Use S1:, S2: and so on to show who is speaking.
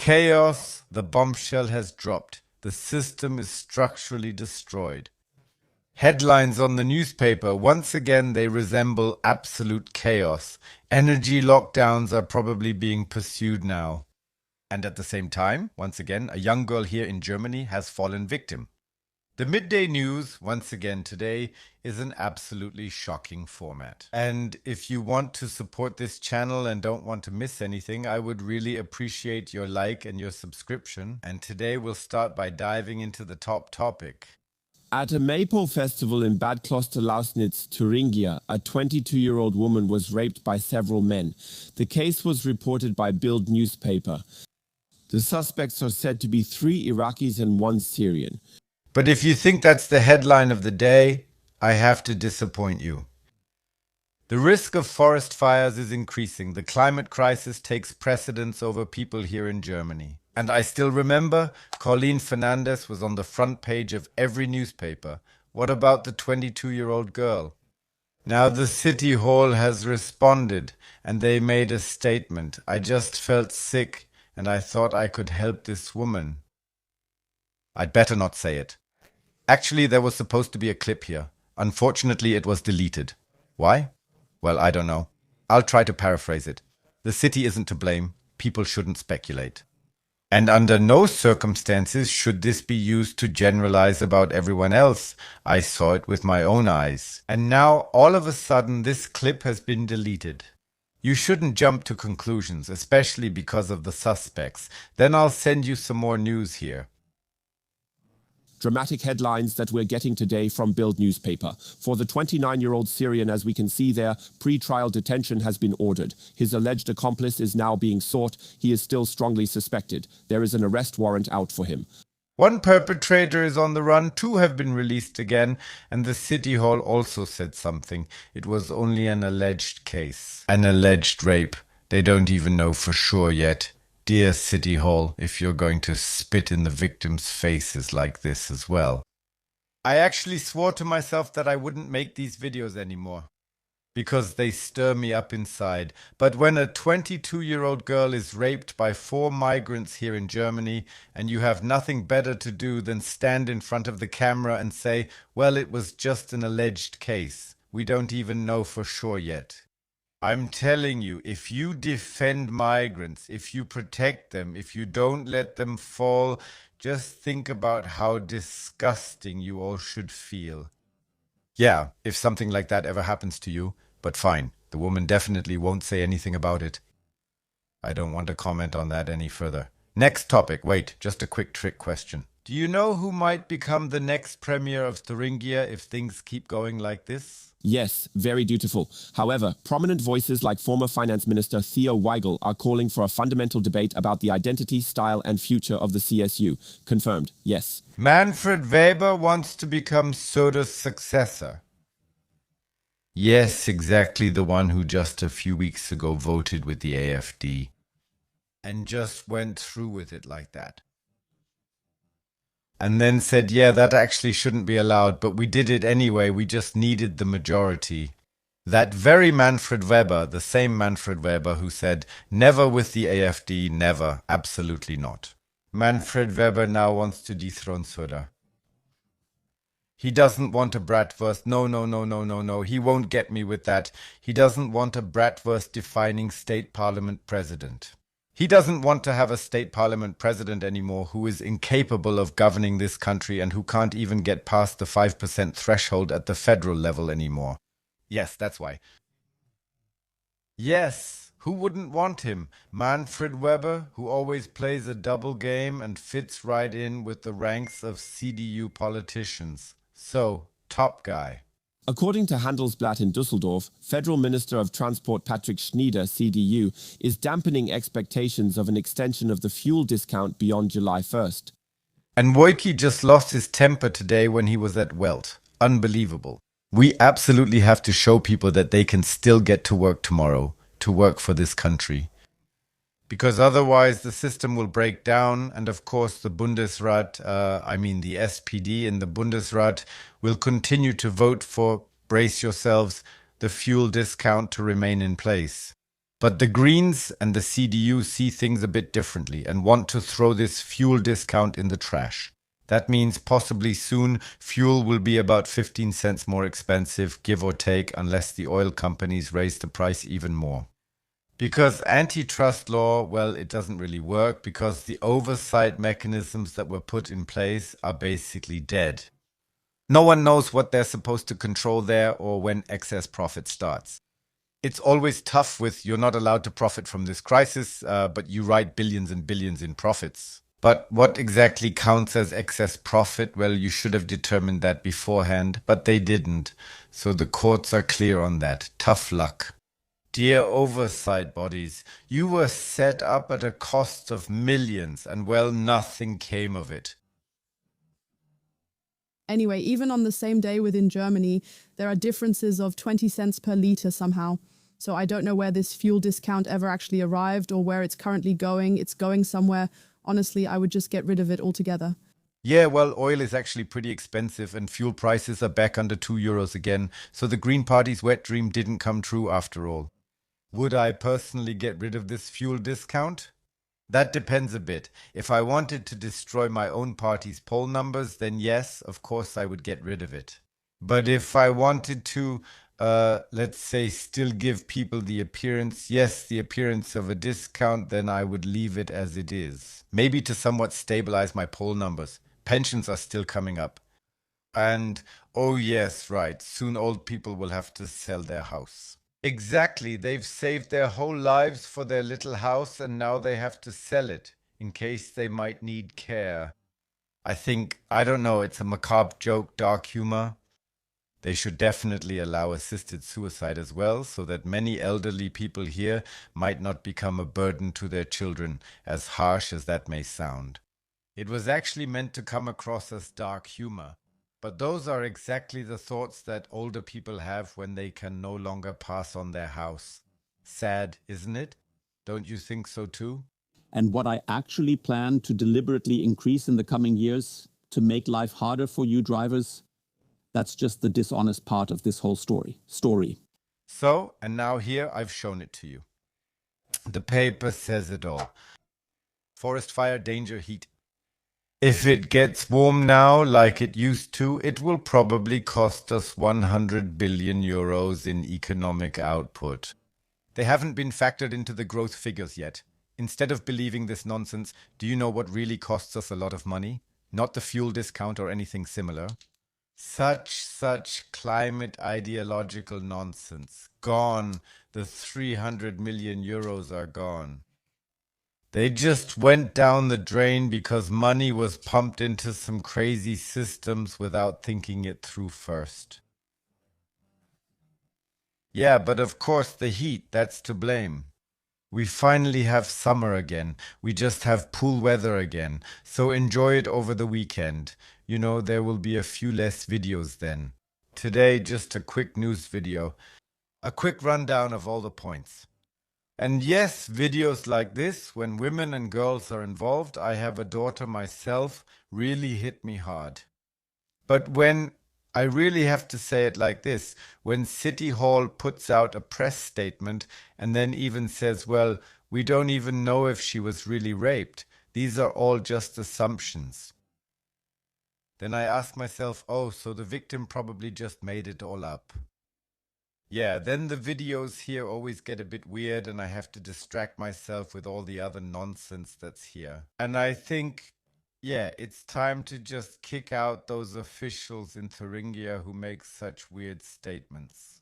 S1: Chaos, the bombshell has dropped. The system is structurally destroyed. Headlines on the newspaper, once again they resemble absolute chaos. Energy lockdowns are probably being pursued now. And at the same time, once again, a young girl here in Germany has fallen victim. The midday news, once again today, is an absolutely shocking format. And if you want to support this channel and don't want to miss anything, I would really appreciate your like and your subscription. And today we'll start by diving into the top topic.
S2: At a Maypole festival in Bad Klosterlausnitz, Thuringia, a 22-year-old woman was raped by several men. The case was reported by Bild newspaper. The suspects are said to be 3 Iraqis and 1 Syrian.
S1: But if you think that's the headline of the day, I have to disappoint you. The risk of forest fires is increasing. The climate crisis takes precedence over people here in Germany. And I still remember Colleen Fernandez was on the front page of every newspaper. What about the 22-year-old girl? Now the city hall has responded and they made a statement. I just felt sick and I thought I could help this woman. I'd better not say it. Actually, there was supposed to be a clip here. Unfortunately, it was deleted. Why? Well, I don't know. I'll try to paraphrase it. The city isn't to blame. People shouldn't speculate. And under no circumstances should this be used to generalize about everyone else. I saw it with my own eyes. And now, all of a sudden, this clip has been deleted. You shouldn't jump to conclusions, especially because of the suspects. Then I'll send you some more news here.
S2: Dramatic headlines that we're getting today from Bild newspaper. For the 29-year-old Syrian, as we can see there, pre-trial detention has been ordered. His alleged accomplice is now being sought. He is still strongly suspected. There is an arrest warrant out for him.
S1: 1 perpetrator is on the run, 2 have been released again, and the city hall also said something. It was only an alleged case. An alleged rape. They don't even know for sure yet. Dear City Hall, if you're going to spit in the victims' faces like this as well. I actually swore to myself that I wouldn't make these videos anymore, because they stir me up inside. But when a 22-year-old girl is raped by 4 migrants here in Germany, and you have nothing better to do than stand in front of the camera and say, well, it was just an alleged case. We don't even know for sure yet. I'm telling you, if you defend migrants, if you protect them, if you don't let them fall, just think about how disgusting you all should feel. Yeah, if something like that ever happens to you, but fine, the woman definitely won't say anything about it. I don't want to comment on that any further. Next topic, wait, just a quick trick question. Do you know who might become the next premier of Thuringia if things keep going like this?
S2: Yes, very dutiful. However, prominent voices like former Finance Minister Theo Weigel are calling for a fundamental debate about the identity, style and future of the CSU. Confirmed, yes.
S1: Manfred Weber wants to become Söder's successor. Yes, exactly the one who just a few weeks ago voted with the AfD. And just went through with it like that. And then said, yeah, that actually shouldn't be allowed, but we did it anyway, we just needed the majority. That very Manfred Weber, the same Manfred Weber who said, never with the AfD, never, absolutely not. Manfred Weber now wants to dethrone Söder. He doesn't want a bratwurst, no, he won't get me with that. He doesn't want a bratwurst defining state parliament president. He doesn't want to have a state parliament president anymore who is incapable of governing this country and who can't even get past the 5% threshold at the federal level anymore. Yes, that's why. Yes, who wouldn't want him? Manfred Weber, who always plays a double game and fits right in with the ranks of CDU politicians. So, top guy.
S2: According to Handelsblatt in Düsseldorf, Federal Minister of Transport Patrick Schneider, CDU, is dampening expectations of an extension of the fuel discount beyond July 1st.
S1: And Wojcicki just lost his temper today when he was at Welt. Unbelievable. We absolutely have to show people that they can still get to work tomorrow, to work for this country. Because otherwise the system will break down, and of course the Bundesrat, the SPD in the Bundesrat will continue to vote for, brace yourselves, the fuel discount to remain in place. But the Greens and the CDU see things a bit differently and want to throw this fuel discount in the trash. That means possibly soon fuel will be about 15 cents more expensive, give or take, unless the oil companies raise the price even more. Because antitrust law, well, it doesn't really work because the oversight mechanisms that were put in place are basically dead. No one knows what they're supposed to control there or when excess profit starts. It's always tough with you're not allowed to profit from this crisis, but you write billions and billions in profits. But what exactly counts as excess profit? Well, you should have determined that beforehand, but they didn't. So the courts are clear on that. Tough luck. Dear oversight bodies, you were set up at a cost of millions, and well, nothing came of it.
S3: Anyway, even on the same day within Germany, there are differences of 20 cents per litre somehow. So I don't know where this fuel discount ever actually arrived or where it's currently going. It's going somewhere. Honestly, I would just get rid of it altogether.
S1: Yeah, well, oil is actually pretty expensive and fuel prices are back under €2 again, so the Green Party's wet dream didn't come true after all. Would I personally get rid of this fuel discount? That depends a bit. If I wanted to destroy my own party's poll numbers, then yes, of course I would get rid of it. But if I wanted to, let's say, still give people the appearance, yes, the appearance of a discount, then I would leave it as it is. Maybe to somewhat stabilize my poll numbers. Pensions are still coming up. And, oh yes, right, soon old people will have to sell their house. Exactly, they've saved their whole lives for their little house and now they have to sell it in case they might need care. I don't know, it's a macabre joke, dark humor. They should definitely allow assisted suicide as well, so that many elderly people here might not become a burden to their children, as harsh as that may sound. It was actually meant to come across as dark humor. But those are exactly the thoughts that older people have when they can no longer pass on their house. Sad, isn't it? Don't you think so too?
S4: And what I actually plan to deliberately increase in the coming years to make life harder for you drivers, that's just the dishonest part of this whole story.
S1: So, and now here I've shown it to you. The paper says it all. Forest fire, danger, heat. If it gets warm now like it used to, it will probably cost us 100 billion euros in economic output. They haven't been factored into the growth figures yet. Instead of believing this nonsense, do you know what really costs us a lot of money? Not the fuel discount or anything similar. Such climate ideological nonsense. Gone. The 300 million euros are gone. They just went down the drain because money was pumped into some crazy systems without thinking it through first. Yeah, but of course the heat, that's to blame. We finally have summer again. We just have pool weather again. So enjoy it over the weekend. You know, there will be a few less videos then. Today, just a quick news video. A quick rundown of all the points. And yes, videos like this, when women and girls are involved, I have a daughter myself, really hit me hard. But when I really have to say it like this, when City Hall puts out a press statement and then even says, well, we don't even know if she was really raped, these are all just assumptions. Then I ask myself, oh, so the victim probably just made it all up. Yeah, then the videos here always get a bit weird and I have to distract myself with all the other nonsense that's here. And I think, yeah, it's time to just kick out those officials in Thuringia who make such weird statements.